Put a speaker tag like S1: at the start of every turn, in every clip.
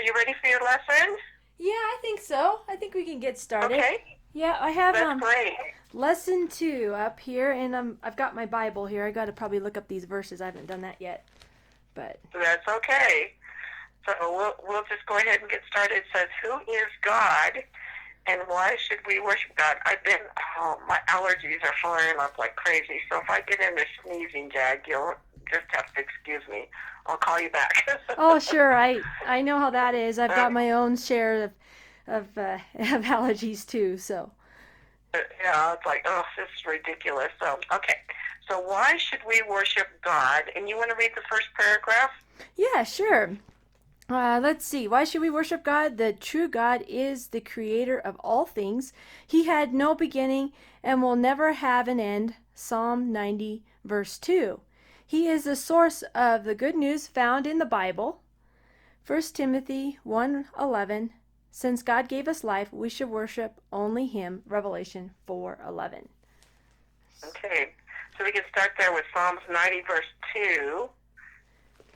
S1: you ready for your lesson?
S2: Yeah, I think so. I think we can get started.
S1: Okay,
S2: Yeah, I have
S1: that's great.
S2: lesson 2 up here, and I've got my Bible here. I got to probably look up these verses. I haven't done that yet, but
S1: That's okay. So we'll just go ahead and get started. It says, "Who is God, and why should we worship God?" My allergies are flaring up like crazy. So if I get in a sneezing jag, you'll just have to excuse me. I'll call you back.
S2: oh sure, I know how that is. I've got my own share of allergies too. So
S1: Yeah, it's like, oh, this is ridiculous. So okay. So why should we worship God? And you want to read the first paragraph?
S2: yeah, sure. Let's see. Why should we worship God? The true God is the creator of all things. He had no beginning and will never have an end. Psalm 90, verse 2. He is the source of the good news found in the Bible. 1 Timothy 1:11. Since God gave us life, we should worship only him. Revelation 4:11.
S1: Okay. So we can start there with Psalms 90, verse 2.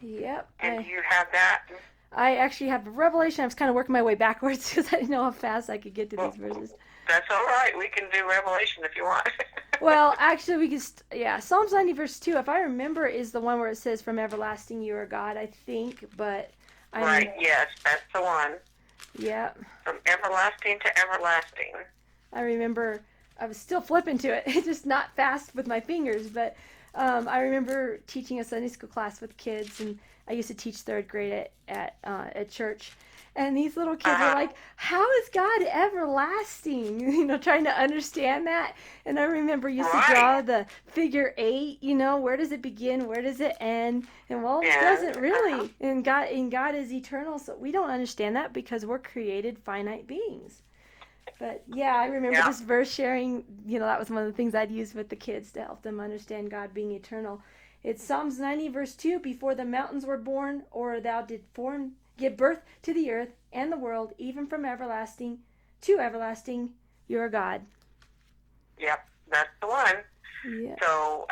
S2: Yep.
S1: And you have that?
S2: I actually have Revelation. I was kind of working my way backwards because I didn't know how fast I could get to
S1: Well,
S2: these verses.
S1: that's all right. We can do Revelation if you want.
S2: Well, actually, we could, Psalms 90, verse 2, if I remember, is the one where it says, From everlasting you are God, I think, but
S1: Right, yes, that's the one.
S2: Yeah.
S1: From everlasting to everlasting.
S2: I remember I was still flipping to it, just not fast with my fingers, but I remember teaching a Sunday school class with kids, and I used to teach third grade at church. And these little kids were like, how is God everlasting? Trying to understand that. And I remember used to draw the figure 8, where does it begin? Where does it end? And well, it doesn't really. And God is eternal, so we don't understand that because we're created finite beings. But yeah, I remember this verse sharing, that was one of the things I'd use with the kids to help them understand God being eternal. It's Psalms 90, verse 2, before the mountains were born, or thou did give birth to the earth and the world, even from everlasting to everlasting, you're God.
S1: Yep, that's the one.
S2: Yeah.
S1: So,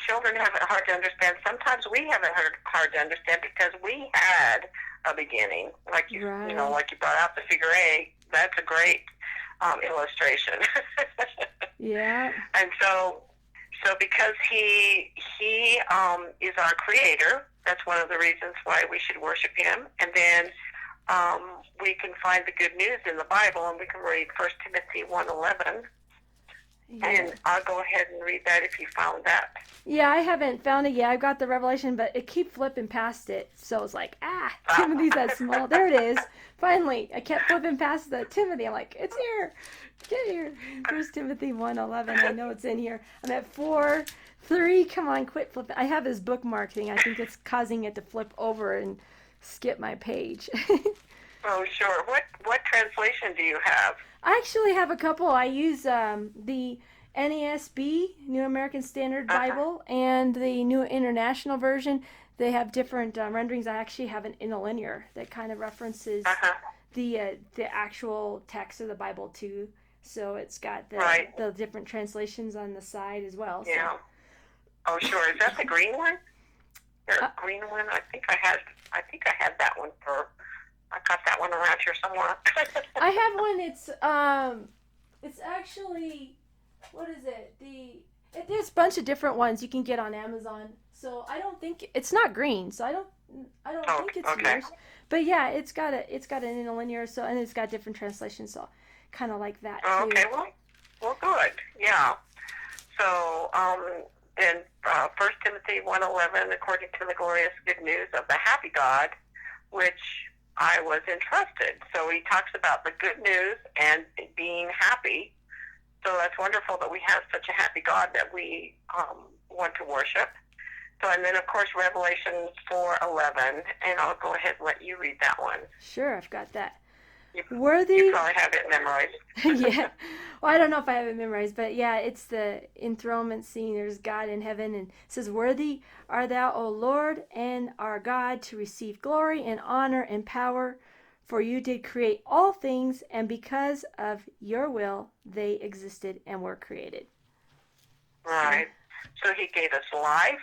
S1: children have it hard to understand. Sometimes we have it hard to understand because we had a beginning. Like you brought out the figure 8. That's a great illustration.
S2: Yeah.
S1: And so because he is our creator, that's one of the reasons why we should worship him. And then we can find the good news in the Bible, and we can read 1 Timothy 1:11. Yeah. And I'll go ahead and read that if you found that.
S2: Yeah, I haven't found it yet. I've got the Revelation, but it keeps flipping past it. So it's like, Timothy's that small. There it is. Finally, I kept flipping past the Timothy. I'm like, it's here. Get here. 1 Timothy 1:11. I know it's in here. I'm at 4:3. Come on, quit flipping. I have this bookmark thing. I think it's causing it to flip over and skip my page.
S1: Oh, sure. What translation do you have?
S2: I actually have a couple. I use the NASB, New American Standard Bible, and the New International Version. They have different renderings. I actually have an interlinear that kind of references the actual text of the Bible too. So it's got the different translations on the side as well.
S1: Yeah.
S2: So.
S1: Oh, sure. Is that the green one? Green one? I think I had that one I got that one around here somewhere.
S2: I have one. It's actually, what is it? There's a bunch of different ones you can get on Amazon. So I don't think it's not green. So I don't think it's yours. But yeah, it's got an interlinear. So and it's got different translations. So kind of like that too.
S1: Okay. Well, good. Yeah. So in 1 Timothy 1:11, according to the glorious good news of the happy God, which I was entrusted. So he talks about the good news and being happy. So that's wonderful that we have such a happy God that we want to worship. So, and then of course Revelation 4:11, and I'll go ahead and let you read that one.
S2: Sure, I've got that.
S1: You probably have it memorized.
S2: Yeah. Well, I don't know if I have it memorized, but yeah, it's the enthronement scene. There's God in heaven, and it says, "Worthy art thou, O Lord, and our God, to receive glory and honor and power, for you did create all things, and because of your will they existed and were created."
S1: Right. So he gave us life,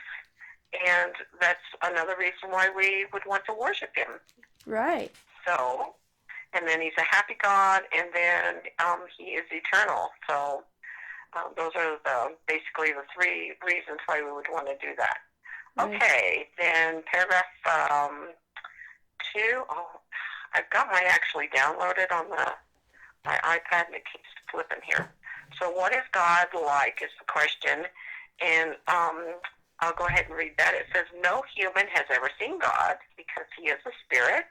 S1: And that's another reason why we would want to worship him.
S2: Right.
S1: So, and then he's a happy God, and then he is eternal. So those are basically the three reasons why we would want to do that.
S2: Right.
S1: Okay, then paragraph 2. Oh, I've got mine actually downloaded on my iPad, and it keeps flipping here. So what is God like is the question, and I'll go ahead and read that. It says, no human has ever seen God because he is a spirit,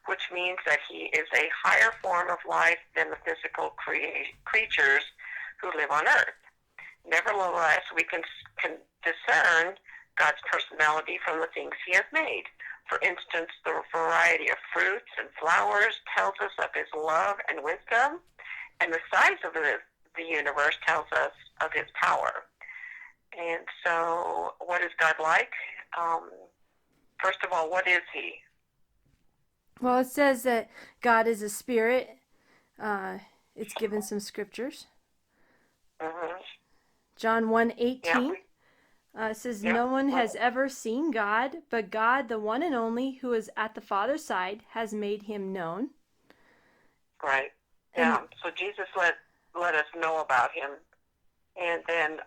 S1: which means that he is a higher form of life than the physical creatures who live on earth. Nevertheless, we can discern God's personality from the things he has made. For instance, the variety of fruits and flowers tells us of his love and wisdom, and the size of the universe tells us of his power. And so, what is God like? First of all, what is he?
S2: Well, it says that God is a spirit. It's given some scriptures.
S1: Mm-hmm.
S2: John 1:18.
S1: Yeah.
S2: It says, no one has ever seen God, but God, the one and only, who is at the Father's side, has made him known.
S1: Right. Yeah. So Jesus let us know about him. And then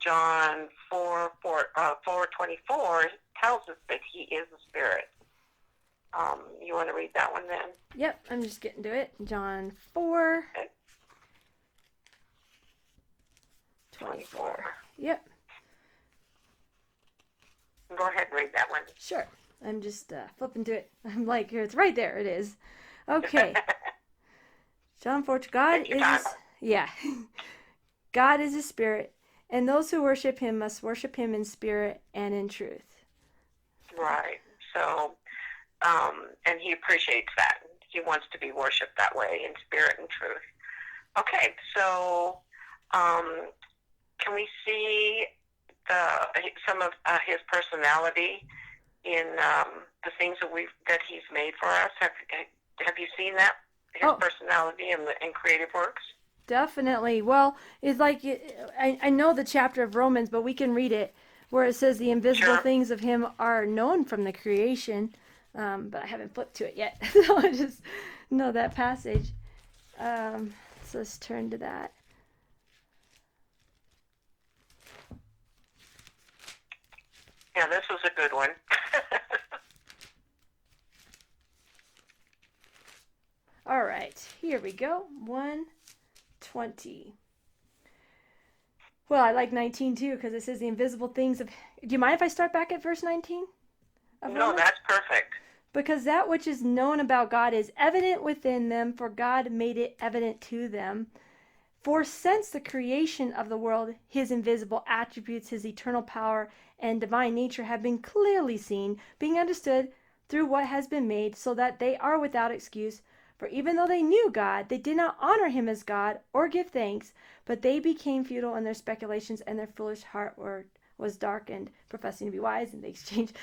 S1: John 4:24 tells us that he is a spirit. You want to read that one then?
S2: Yep, I'm just getting to it. John 4.
S1: Okay.
S2: 24. Yep.
S1: Go ahead and read that one.
S2: Sure. I'm just flipping to it. I'm like, it's right there. It is. Okay. John 4. God is... Yeah. God is a spirit, and those who worship him must worship him in spirit and in truth.
S1: Right. So, and he appreciates that. He wants to be worshipped that way, in spirit and truth. Okay, so can we see some of his personality in the things that he's made for us? Have you seen that, his personality in creative works?
S2: Definitely. Well, it's like, I know the chapter of Romans, but we can read it where it says the invisible things of him are known from the creation. But I haven't flipped to it yet. So I just know that passage. So let's turn to that.
S1: Yeah, this was a good one.
S2: All right, here we go. 1:20. Well, I like 19 too because it says the invisible things of... Do you mind if I start back at verse 19?
S1: No, that's perfect.
S2: Because that which is known about God is evident within them, for God made it evident to them. For since the creation of the world, his invisible attributes, his eternal power, and divine nature have been clearly seen, being understood through what has been made, so that they are without excuse. For even though they knew God, they did not honor him as God or give thanks, but they became futile in their speculations, and their foolish heart was darkened, professing to be wise, and they exchanged.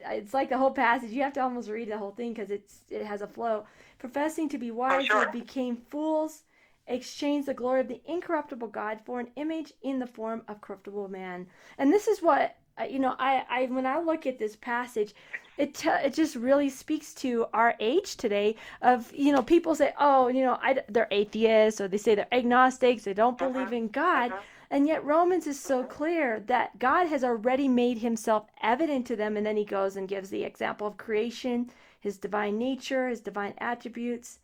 S2: It's like the whole passage. You have to almost read the whole thing because it has a flow. Professing to be wise, they became fools, exchanged the glory of the incorruptible God for an image in the form of corruptible man. And this is what, I when I look at this passage, it just really speaks to our age today of, people say, they're atheists, or they say they're agnostics, they don't believe in God. And yet Romans is so clear that God has already made himself evident to them. And then he goes and gives the example of creation, his divine nature, his divine attributes.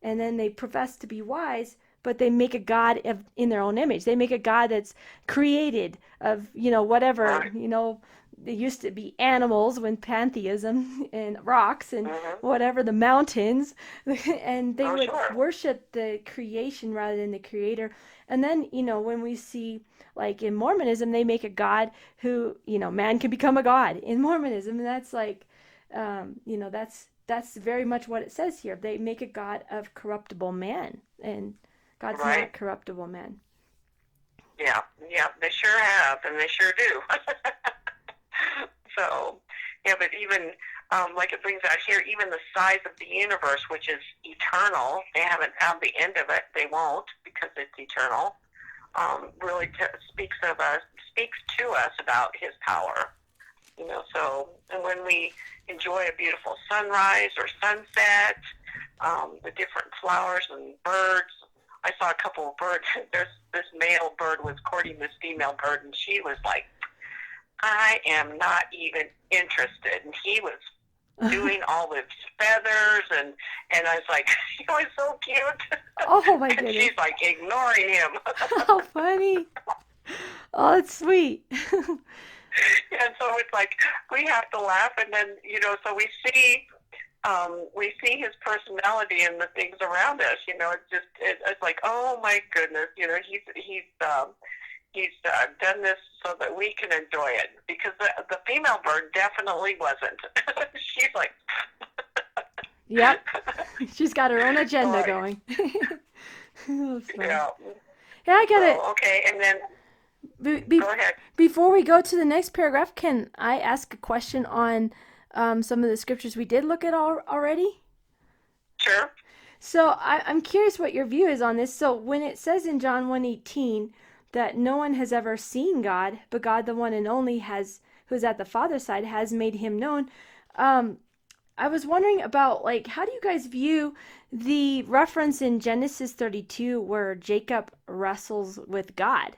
S2: And then they profess to be wise, but they make a God in their own image. They make a God that's created of, whatever, there used to be animals when pantheism, and rocks and whatever, the mountains, and they would worship the creation rather than the creator. And then, when we see, like in Mormonism, they make a God who, man can become a God in Mormonism. And that's like, that's very much what it says here. They make a God of corruptible man, and God's not corruptible man.
S1: Yeah, they sure have, and they sure do. So, but even, like it brings out here, even the size of the universe, which is eternal, they haven't found the end of it. They won't, because it's eternal. Really speaks to us about his power. So, and when we enjoy a beautiful sunrise or sunset, the different flowers and birds. I saw a couple of birds. This male bird was courting this female bird, and she was like, I am not even interested. And he was doing all his feathers, and I was like, he was so cute.
S2: Oh, my
S1: And
S2: goodness.
S1: she's like ignoring him.
S2: How funny. Oh, that's sweet.
S1: And so it's like we have to laugh, and then so we see his personality in the things around us. It's like, oh my goodness, he's done this so that we can enjoy it, because the female bird definitely wasn't. She's like,
S2: yep, she's got her own agenda
S1: right.
S2: going. That's funny.
S1: Yeah.
S2: Yeah, I get it.
S1: Okay, and then go ahead.
S2: Before we go to the next paragraph, can I ask a question on some of the scriptures we did look at already?
S1: Sure.
S2: So I'm curious what your view is on this. So when it says in John 1:18 that no one has ever seen God, but God, the one and only, who is at the Father's side, has made him known. I was wondering about, like, how do you guys view the reference in Genesis 32 where Jacob wrestles with God?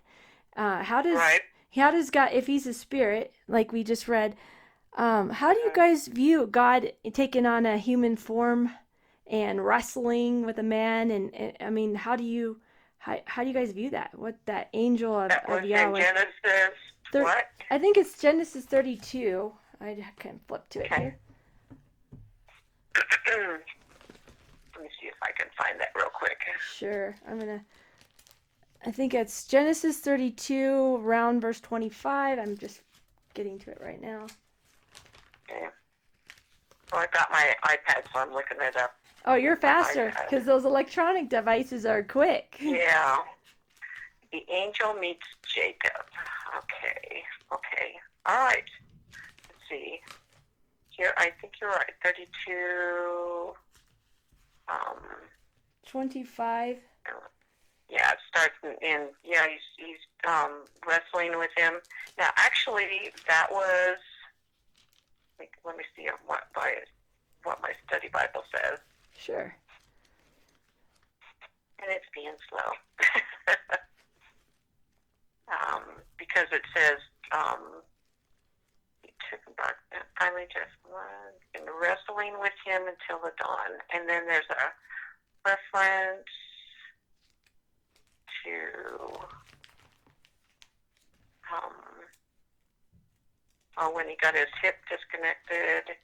S2: How does God, if he's a spirit, like we just read, how do you guys view God taking on a human form and wrestling with a man? And I mean, how do you guys view that? What that angel of Yahweh?
S1: In Genesis, what?
S2: I think it's Genesis 32. I can flip to it here.
S1: Let me see if I can find that real quick.
S2: Sure. I think it's Genesis 32, around verse 25. I'm just getting to it right now.
S1: Okay. Well, I've got my iPad, so I'm looking it up.
S2: Oh, you're faster, because those electronic devices are quick.
S1: Yeah. The angel meets Jacob. Okay. All right. Let's see. Here, I think you're right. 32.
S2: 25.
S1: Yeah, it starts in he's wrestling with him. Now, actually, that was. Let me see what my study Bible says.
S2: Sure.
S1: And it's being slow. Because it says, he took back, finally just and wrestling with him until the dawn. And then there's a reference to when he got his hip disconnected,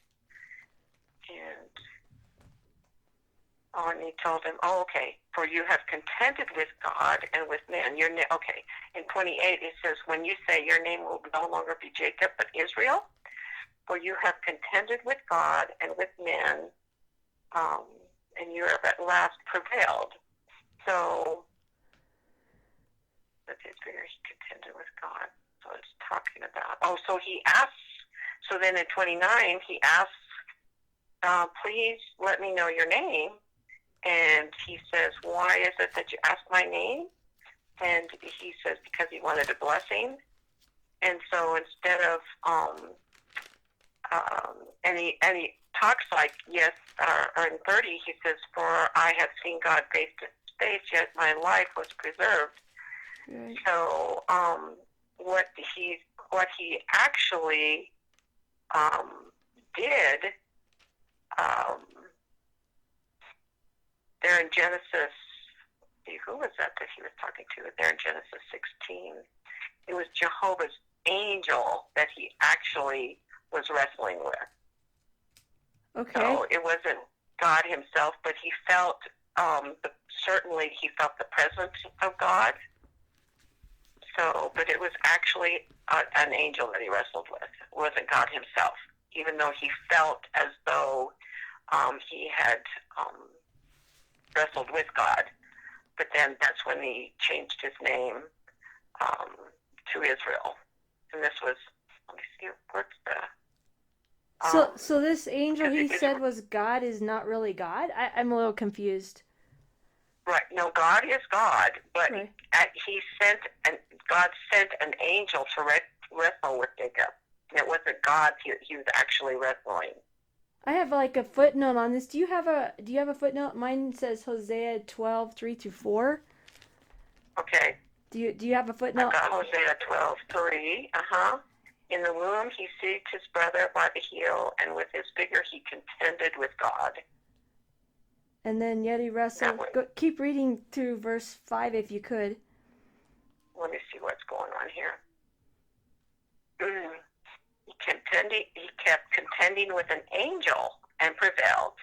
S1: and he told him, okay, for you have contended with God and with men. Okay, in 28 it says, when you say your name will no longer be Jacob but Israel, for you have contended with God and with men, and you have at last prevailed. So, that is where he contended with God. So it's talking about, so he asks, so then in 29 he asks, please let me know your name. And he says, why is it that you ask my name? And he says, because he wanted a blessing. And so instead of, and he talks like, yes, or in 30, he says, for I have seen God face to face, yet my life was preserved. Right. So what he actually did, there in Genesis, who was that he was talking to? There in Genesis 16, it was Jehovah's angel that he actually was wrestling with. Okay. So it wasn't God himself, but he felt, certainly he felt the presence of God. So, but it was actually an angel that he wrestled with. It wasn't God himself, even though he felt as though he had wrestled with God. But then that's when he changed his name to Israel. And this was, let me see, what's the...
S2: So this angel he said was God is not really God? I'm a little confused.
S1: Right. No, God is God, but
S2: right.
S1: God sent an angel to wrestle with Jacob. It wasn't God he was actually wrestling.
S2: I have like a footnote on this. Do you have a footnote? Mine says Hosea 12:3-4.
S1: Okay.
S2: Do you have a
S1: I've
S2: footnote?
S1: got Hosea 12:3. In the womb he seized his brother by the heel, and with his vigor he contended with God.
S2: And then yet he wrestled. Keep reading through verse 5 if you could.
S1: Let me see what's going on here. He kept contending with an angel and prevailed.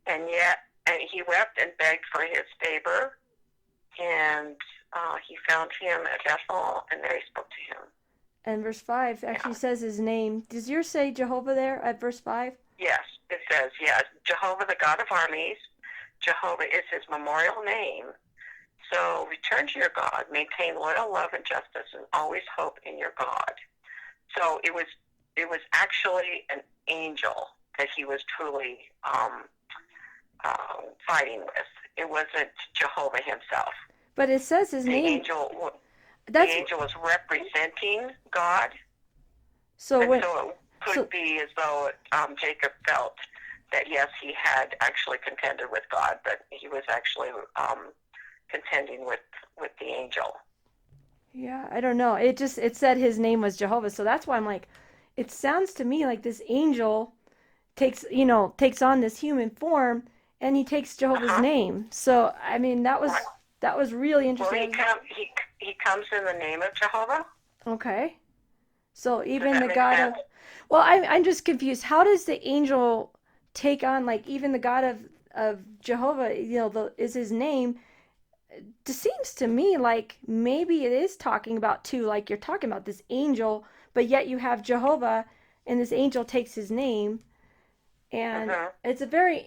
S1: And he wept and begged for his favor. And he found him at Bethel, and there he spoke to him.
S2: And verse 5 actually says his name. Does yours say Jehovah there at verse 5?
S1: Yes, it says, Jehovah, the God of armies. Jehovah is his memorial name. So return to your God, maintain loyal love and justice, and always hope in your God. So it was actually an angel that he was truly fighting with. It wasn't Jehovah himself.
S2: But it says his name.
S1: The angel was representing God. So it could be as though Jacob felt that, yes, he had actually contended with God, but he was actually contending with the angel.
S2: Yeah, I don't know. It said his name was Jehovah, so that's why I'm like, it sounds to me like this angel takes on this human form, and he takes Jehovah's name. So I mean, that was really interesting.
S1: Well, he comes in the name of Jehovah.
S2: Okay. So even the God of, well, I'm just confused. How does the angel take on, like, even the God of Jehovah? Is his name? It seems to me like maybe it is talking about too, like you're talking about this angel, but yet you have Jehovah, and this angel takes his name, and it's a very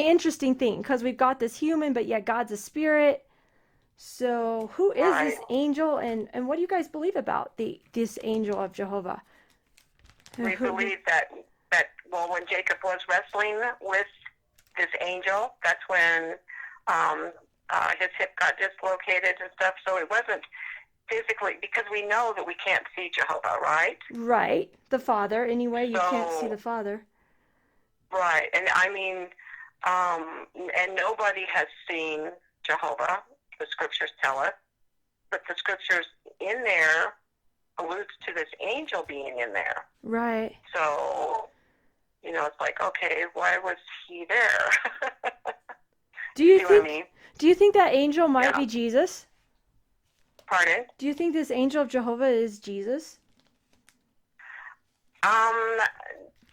S2: interesting thing because we've got this human, but yet God's a spirit. So who is this angel, and what do you guys believe about this angel of Jehovah?
S1: We believe that when Jacob was wrestling with this angel, that's when his hip got dislocated and stuff. So it wasn't physically, because we know that we can't see Jehovah, right?
S2: Right, the Father. Anyway, you can't see the Father.
S1: Right, and I mean, and nobody has seen Jehovah. The scriptures tell us, but the scriptures in there alludes to this angel being in there.
S2: Right.
S1: So, it's like, okay, why was he there?
S2: Do you
S1: see
S2: think?
S1: What I mean?
S2: Do you think that angel might be Jesus?
S1: Pardon?
S2: Do you think this angel of Jehovah is Jesus?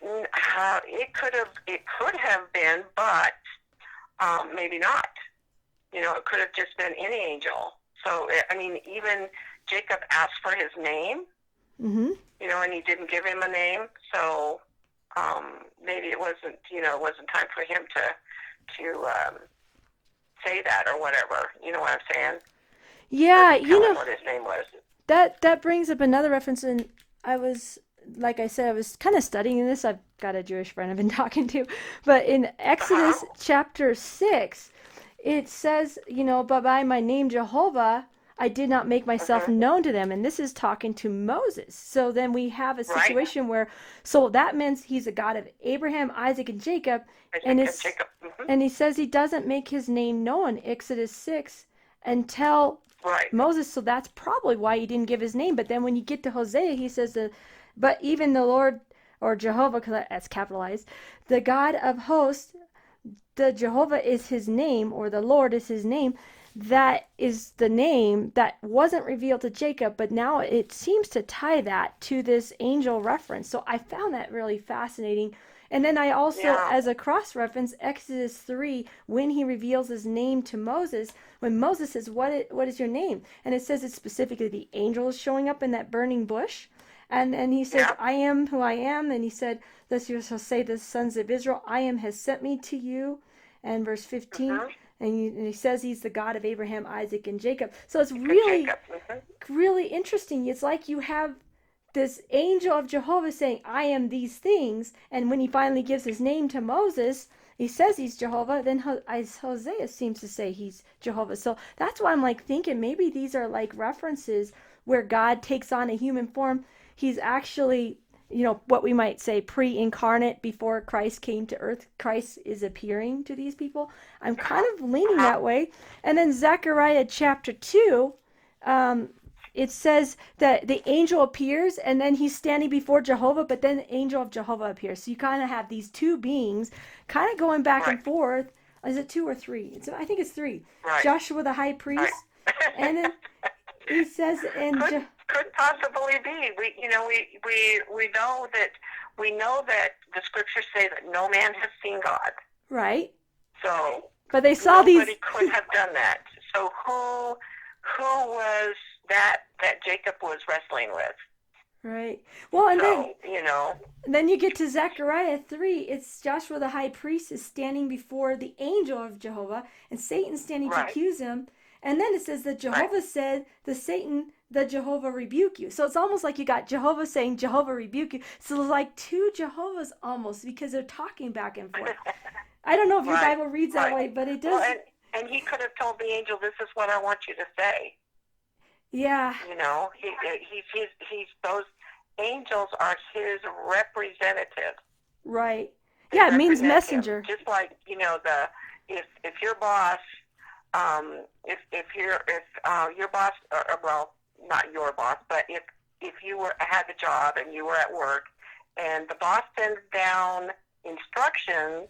S1: It could have been, but maybe not. It could have just been any angel. So, I mean, even Jacob asked for his name, and he didn't give him a name. So maybe it wasn't time for him to say that or whatever. You know what I'm saying?
S2: Yeah,
S1: what his name was.
S2: That brings up another reference, and like I said, I was kind of studying this. I've got a Jewish friend I've been talking to, but in Exodus chapter 6, it says, but by my name Jehovah, I did not make myself known to them. And this is talking to Moses. So then we have a situation where, so that means he's a God of Abraham, Isaac, and Jacob. And he says he doesn't make his name known, Exodus 6, until Moses. So that's probably why he didn't give his name. But then when you get to Hosea, he says, but even the Lord, or Jehovah, because that's capitalized, the God of hosts, the Jehovah is his name, or the Lord is his name. That is the name that wasn't revealed to Jacob, but now it seems to tie that to this angel reference. So I found that really fascinating. And then I also, as a cross-reference, Exodus 3, when he reveals his name to Moses, when Moses says, what is your name? And it says it's specifically the angel is showing up in that burning bush. And he says, I am who I am. And he said, thus you shall say to the sons of Israel, I am has sent me to you. And verse 15, and he says he's the God of Abraham, Isaac, and Jacob. So it's really, really interesting. It's like you have this angel of Jehovah saying, I am these things. And when he finally gives his name to Moses, he says he's Jehovah. Then Hosea seems to say he's Jehovah. So that's why I'm like thinking maybe these are like references where God takes on a human form. He's actually what we might say pre-incarnate before Christ came to earth. Christ is appearing to these people. I'm kind of leaning that way. And then Zechariah chapter 2, um, it says that the angel appears and then he's standing before Jehovah, but then the angel of Jehovah appears. So you kind of have these two beings kind of going back and forth. Is it 2 or 3? I think it's 3.
S1: Right.
S2: Joshua the high priest.
S1: Right.
S2: And then he says
S1: could possibly be. We know that the scriptures say that no man has seen God.
S2: Right.
S1: So
S2: but they saw
S1: nobody could have done that. So who was that Jacob was wrestling with?
S2: Right. Well, and
S1: so,
S2: then you get to Zechariah 3. It's Joshua the high priest is standing before the angel of Jehovah, and Satan standing to accuse him. And then it says that Jehovah said, the Satan, the Jehovah rebuke you. So it's almost like you got Jehovah saying, Jehovah rebuke you. So it's like two Jehovahs almost, because they're talking back and forth. I don't know if your Bible reads that way, but it does.
S1: Well, and he could have told the angel, this is what I want you to say.
S2: Yeah.
S1: He's those angels are his representatives.
S2: Right. Yeah, it means messenger.
S1: Just like, if your boss, if your boss, well, not your boss, but if you had the job and you were at work, and the boss sends down instructions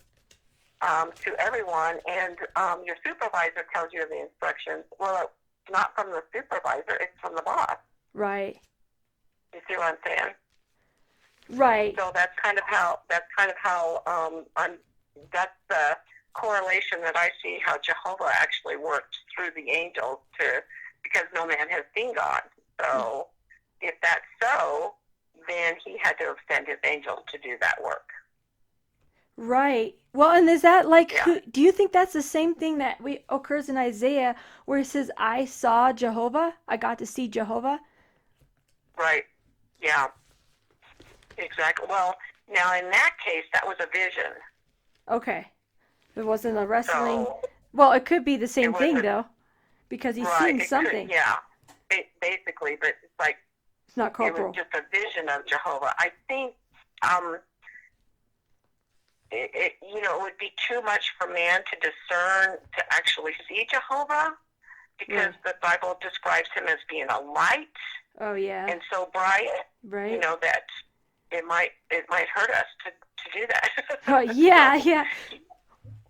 S1: to everyone, and your supervisor tells you the instructions, well, it's not from the supervisor; it's from the boss.
S2: Right.
S1: You see what I'm saying?
S2: Right.
S1: So that's kind of how that's the correlation that I see how Jehovah actually worked through the angels because no man has seen God. So if that's so, then he had to send his angels to do that work.
S2: Right. Well, and is that do you think that's the same thing that occurs in Isaiah where it says, I saw Jehovah? I got to see Jehovah?
S1: Right. Yeah. Exactly. Well, now in that case, that was a vision.
S2: Okay. It wasn't a wrestling. Well, it could be the same thing, though, because he's seeing something.
S1: Basically, but it's like
S2: it's not corporal.
S1: It was just a vision of Jehovah. I think it would be too much for man to discern to actually see Jehovah, because the Bible describes him as being a light.
S2: Oh yeah.
S1: And so bright.
S2: Right.
S1: That it might hurt us to do that.
S2: Oh yeah, yeah.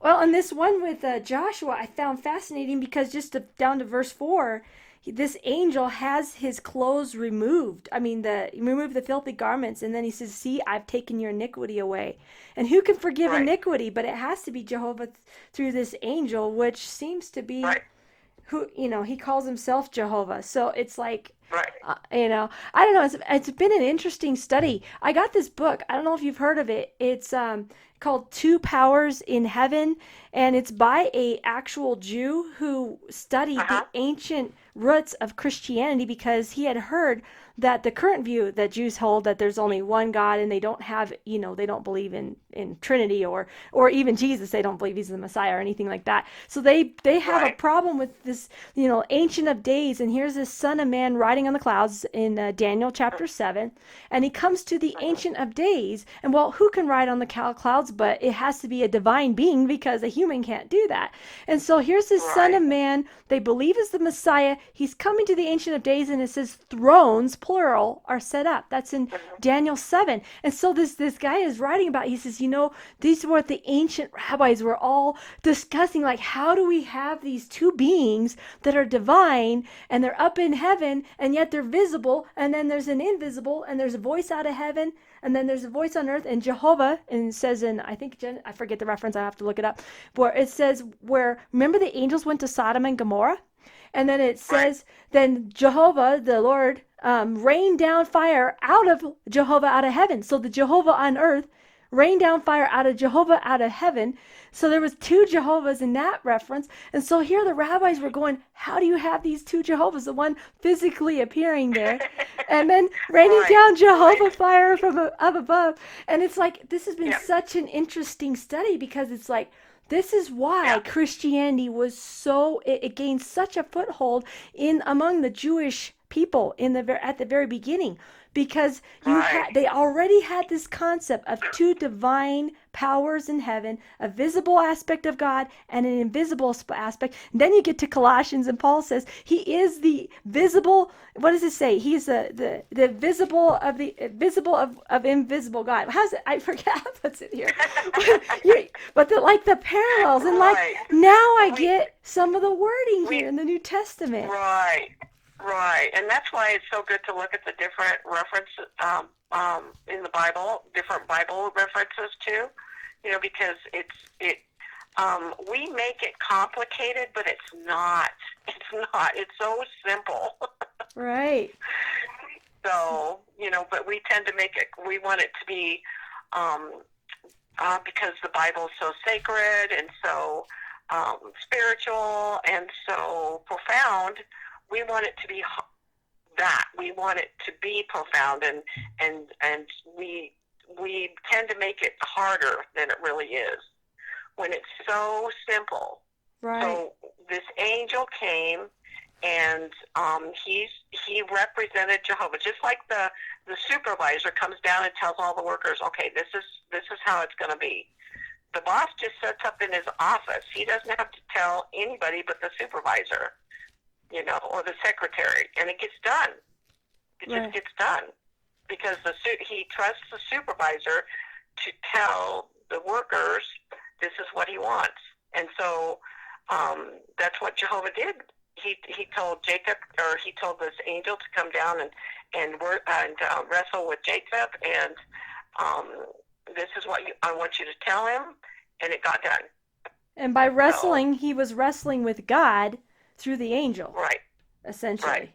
S2: Well, and this one with Joshua I found fascinating because down to verse 4, this angel has his clothes removed. I mean, remove the filthy garments, and then he says, see, I've taken your iniquity away. And who can forgive iniquity? But it has to be Jehovah through this angel, which seems to be who, he calls himself Jehovah. So it's like, I don't know. It's been an interesting study. I got this book. I don't know if you've heard of it. It's called Two Powers in Heaven, and it's by a actual Jew who studied the ancient roots of Christianity, because he had heard that the current view that Jews hold, that there's only one God and they don't have, they don't believe in Trinity or even Jesus. They don't believe he's the Messiah or anything like that. So they have a problem with this, Ancient of Days. And here's this Son of Man riding on the clouds in Daniel chapter 7. And he comes to the Ancient of Days. And well, who can ride on the clouds? But it has to be a divine being, because a human can't do that. And so here's this Son of Man they believe is the Messiah. He's coming to the Ancient of Days, and it says thrones, plural, are set up. That's in Daniel 7. And so this guy is writing about, he says, these were what the ancient rabbis were all discussing, like, how do we have these two beings that are divine and they're up in heaven and yet they're visible, and then there's an invisible, and there's a voice out of heaven, and then there's a voice on earth, and Jehovah, and it says in, I think, I forget the reference, I have to look it up, where it says, remember the angels went to Sodom and Gomorrah? And then it says, then Jehovah, the Lord, rained down fire out of heaven. So the Jehovah on earth rained down fire out of Jehovah out of heaven. So there was two Jehovahs in that reference. And so here the rabbis were going, how do you have these two Jehovahs? The one physically appearing there, and then raining down Jehovah fire from up above. And it's like, this has been such an interesting study, because it's like, this is why Christianity was it gained such a foothold among the Jewish people at the very beginning, because
S1: Right.
S2: they already had this concept of two divine powers in heaven, a visible aspect of God and an invisible aspect. And then you get to Colossians, and Paul says he is the visible. What does it say? He's the visible of the visible of invisible God. How's it? I forget how it puts it here. But the parallels, and like
S1: Right.
S2: now I
S1: We
S2: get some of the wording
S1: we
S2: here in the New Testament.
S1: right. Right. And that's why it's so good to look at the different references in the Bible, different Bible references too. You know, because we make it complicated, but it's not. It's not. It's so simple.
S2: Right.
S1: So, you know, but we tend to make it, we want it to be, because the Bible is so sacred and so spiritual and so profound, we want it to be that. We want it to be profound, and we tend to make it harder than it really is when it's so simple.
S2: Right.
S1: So this angel came, and he represented Jehovah, just like the supervisor comes down and tells all the workers, okay, this is how it's going to be. The boss just sits up in his office. He doesn't have to tell anybody but the supervisor, you know, or the secretary, and it gets done. It just gets done because he trusts the supervisor to tell the workers this is what he wants, and so that's what Jehovah did. He told Jacob, or he told this angel to come down and wrestle with Jacob, and this is what I want you to tell him, and it got done.
S2: And by wrestling, he was wrestling with God through the angel.
S1: Right.
S2: Essentially.
S1: Right.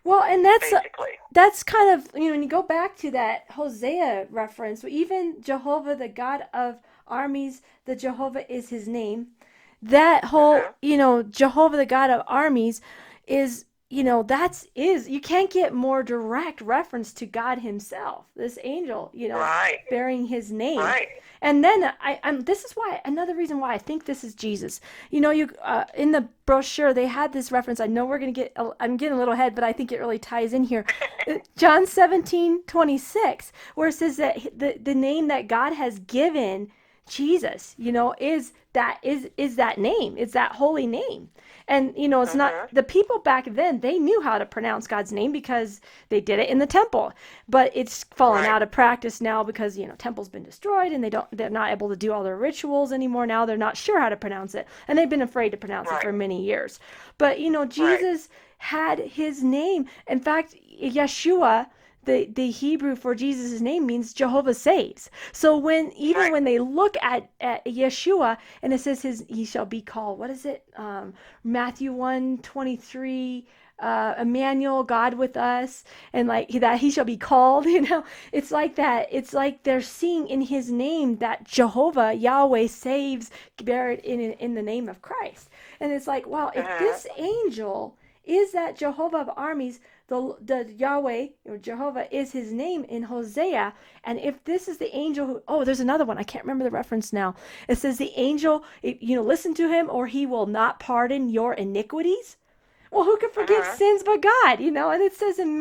S2: Well, and
S1: Basically.
S2: that's kind of, you know, when you go back to that Hosea reference, even Jehovah, the God of armies, the Jehovah is his name. That whole, you know, Jehovah, the God of armies is, you know, you can't get more direct reference to God himself. This angel, you know, bearing his name.
S1: Right.
S2: And then this is why, another reason why I think this is Jesus. You know, in the brochure, they had this reference. I know I'm getting a little ahead, but I think it really ties in here. John 17:26, where it says that the name that God has given Jesus, you know, is that name. It's that holy name. And, you know, it's not, the people back then, they knew how to pronounce God's name because they did it in the temple. But it's fallen out of practice now because, you know, temple's been destroyed and they're not able to do all their rituals anymore. Now they're not sure how to pronounce it. And they've been afraid to pronounce it for many years. But, you know, Jesus had his name. In fact, Yeshua, the Hebrew for Jesus' name means Jehovah saves. So when they look at Yeshua and it says he shall be called, what is it? Matthew 1:23, Emmanuel, God with us, and like that he shall be called, you know, it's like that. It's like they're seeing in his name that Jehovah, Yahweh saves, buried in the name of Christ. And it's like, wow, if this angel is that Jehovah of armies, the Yahweh or Jehovah is his name in Hosea, and if this is the angel who, there's another one, I can't remember the reference now. It says the angel, you know, listen to him or he will not pardon your iniquities. Well, who can forgive sins but God, you know? And it says in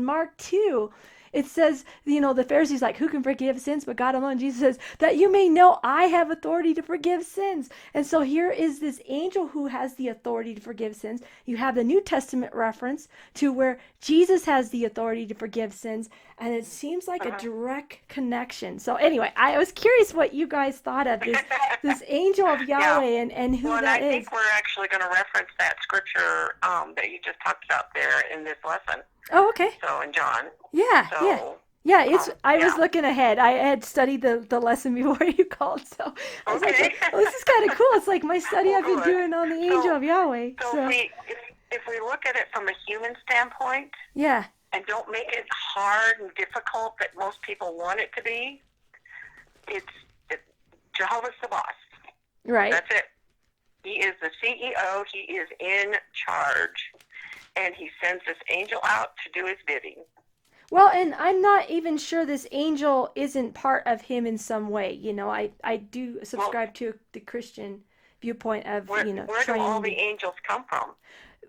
S2: Mark 2, it says, you know, the Pharisees like, who can forgive sins but God alone? Jesus says, that you may know I have authority to forgive sins. And so here is this angel who has the authority to forgive sins. You have the New Testament reference to where Jesus has the authority to forgive sins. And it seems like a direct connection. So anyway, I was curious what you guys thought of this angel of Yahweh and who that is.
S1: I think we're actually going to reference that scripture that you just talked about there in this lesson.
S2: Oh, okay.
S1: So in John.
S2: Yeah, I was looking ahead. I had studied the lesson before you called, so I was like, well, this is kind of cool. It's like my study I've been doing on the angel of Yahweh.
S1: So if we look at it from a human standpoint, and don't make it hard and difficult that most people want it to be, it's Jehovah's the boss.
S2: Right.
S1: That's it. He is the CEO. He is in charge. And he sends this angel out to do his bidding.
S2: Well, and I'm not even sure this angel isn't part of him in some way. You know, I do subscribe to the Christian viewpoint of,
S1: where
S2: you know,
S1: where do all the angels come from?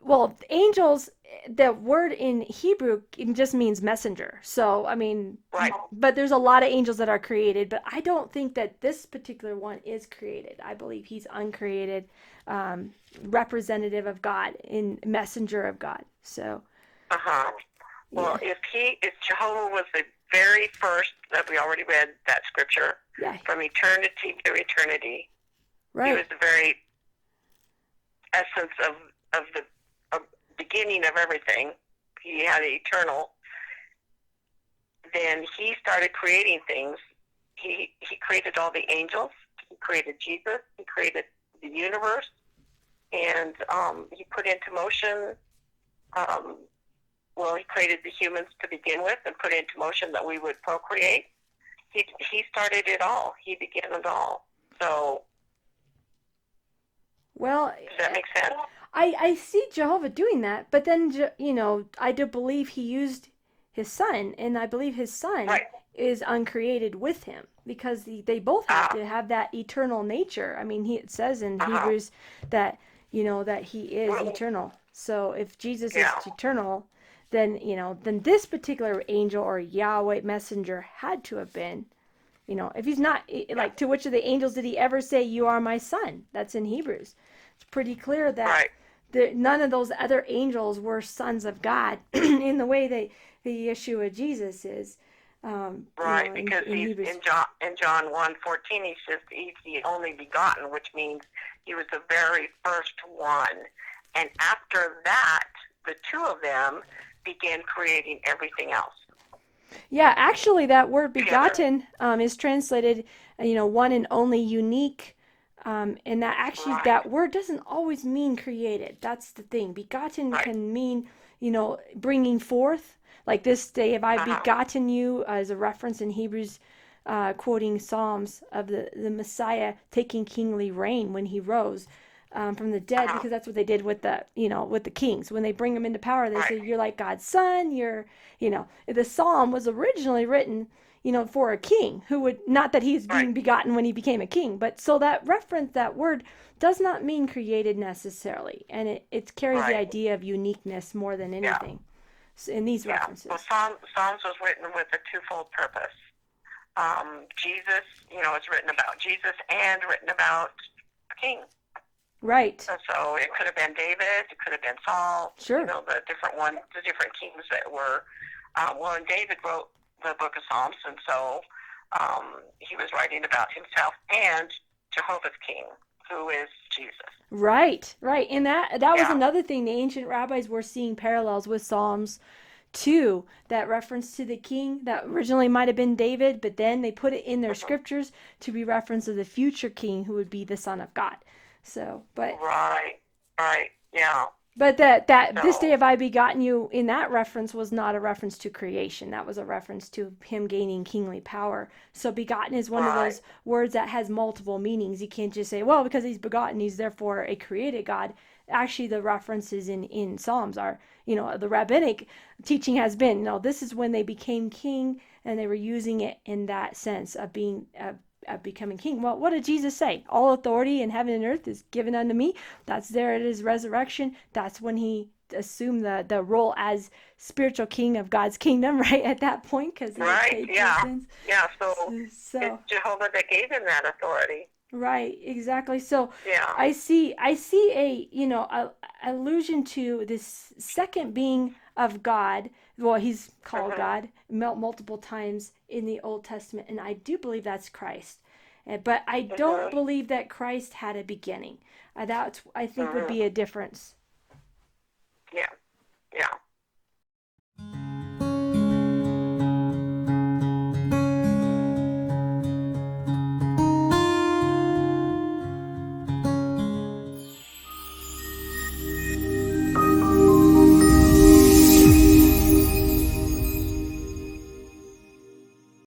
S2: Well, angels, the word in Hebrew it just means messenger. So, I mean,
S1: Right.
S2: but there's a lot of angels that are created, but I don't think that this particular one is created. I believe he's uncreated, um, representative of God, in messenger of God. So,
S1: Uh-huh.
S2: yeah,
S1: Well, if Jehovah was the very first that we already read that scripture,
S2: yeah,
S1: from eternity to eternity, he was
S2: right.
S1: the very essence of the of beginning of everything. He had eternal. Then he started creating things. He created all the angels. He created Jesus. He created the universe, and he put into motion. Um, well, he created the humans to begin with, and put into motion that we would procreate. He started it all. He began it all. So
S2: Well,
S1: does that make sense?
S2: I see Jehovah doing that, but then I do believe he used his son, and I believe his son
S1: Right.
S2: is uncreated with him because they both have
S1: Uh
S2: to have that eternal nature. I mean, it says in
S1: huh.
S2: Hebrews that that he is
S1: Well,
S2: eternal. So if Jesus is
S1: yeah.
S2: eternal, then then this particular angel or Yahweh messenger had to have been. If he's not,
S1: Yeah.
S2: like, to which of the angels did he ever say, "You are my son"? That's in Hebrews. It's pretty clear that
S1: Right.
S2: none of those other angels were sons of God in the way the Yeshua Jesus is.
S1: Right, because
S2: In
S1: he's
S2: Hebrews.
S1: in John 1:14 he says he's the only begotten, which means he was the very first one. And after that, the two of them began creating everything else
S2: Yeah, actually, that word
S1: together.
S2: begotten is translated, one and only, unique. And that actually,
S1: Right.
S2: that word doesn't always mean created. That's the thing. Begotten
S1: Right.
S2: can mean, bringing forth. Like, this day have I
S1: Uh-huh.
S2: begotten you, as a reference in Hebrews, quoting Psalms of the Messiah taking kingly reign when he rose from the dead,
S1: Uh-huh.
S2: because that's what they did with the kings. When they bring them into power, they say,
S1: Right.
S2: "You're like God's son. The psalm was originally written, for a king who would, not that he's
S1: Right.
S2: being begotten when he became a king, but so that reference, that word does not mean created necessarily, and it carries the
S1: Right.
S2: idea of uniqueness more than
S1: Yeah.
S2: anything in these
S1: Yeah. Well,
S2: references.
S1: Psalms was written with a twofold purpose. Jesus, it's written about Jesus and written about a king.
S2: Right.
S1: So it could have been David, it could have been Saul,
S2: Sure.
S1: the different kings that were. And David wrote the book of Psalms, and so he was writing about himself and Jehovah's King, who is Jesus.
S2: Right. Right. And that was
S1: Yeah.
S2: another thing. The ancient rabbis were seeing parallels with Psalms 2, that reference to the king that originally might have been David, but then they put it in their
S1: Mm-hmm.
S2: scriptures to be reference of the future king who would be the son of God. So,
S1: Right. Right. Yeah.
S2: but that this day
S1: So
S2: have I begotten you, in that reference, was not a reference to creation. That was a reference to him gaining kingly power. So begotten is one of
S1: right.
S2: those words that has multiple meanings. You can't just say, well, because he's begotten, he's therefore a created God. Actually, the references in Psalms are, the rabbinic teaching has been, no, this is when they became king, and they were using it in that sense of being of becoming king. Well, what did Jesus say? All authority in heaven and earth is given unto me. That's there at his resurrection. That's when he assumed the role as spiritual king of God's kingdom, right at that point, because he had
S1: Right.
S2: paid for
S1: Yeah.
S2: sins.
S1: Yeah. So it's
S2: So
S1: Jehovah that gave him that authority.
S2: right, exactly. So
S1: Yeah.
S2: I see a allusion to this second being of God. Well, he's called
S1: Mm-hmm.
S2: God multiple times in the Old Testament, and I do believe that's Christ. But I don't
S1: Mm-hmm.
S2: believe that Christ had a beginning. That, I think, would
S1: Mm-hmm.
S2: be a difference.
S1: Yeah.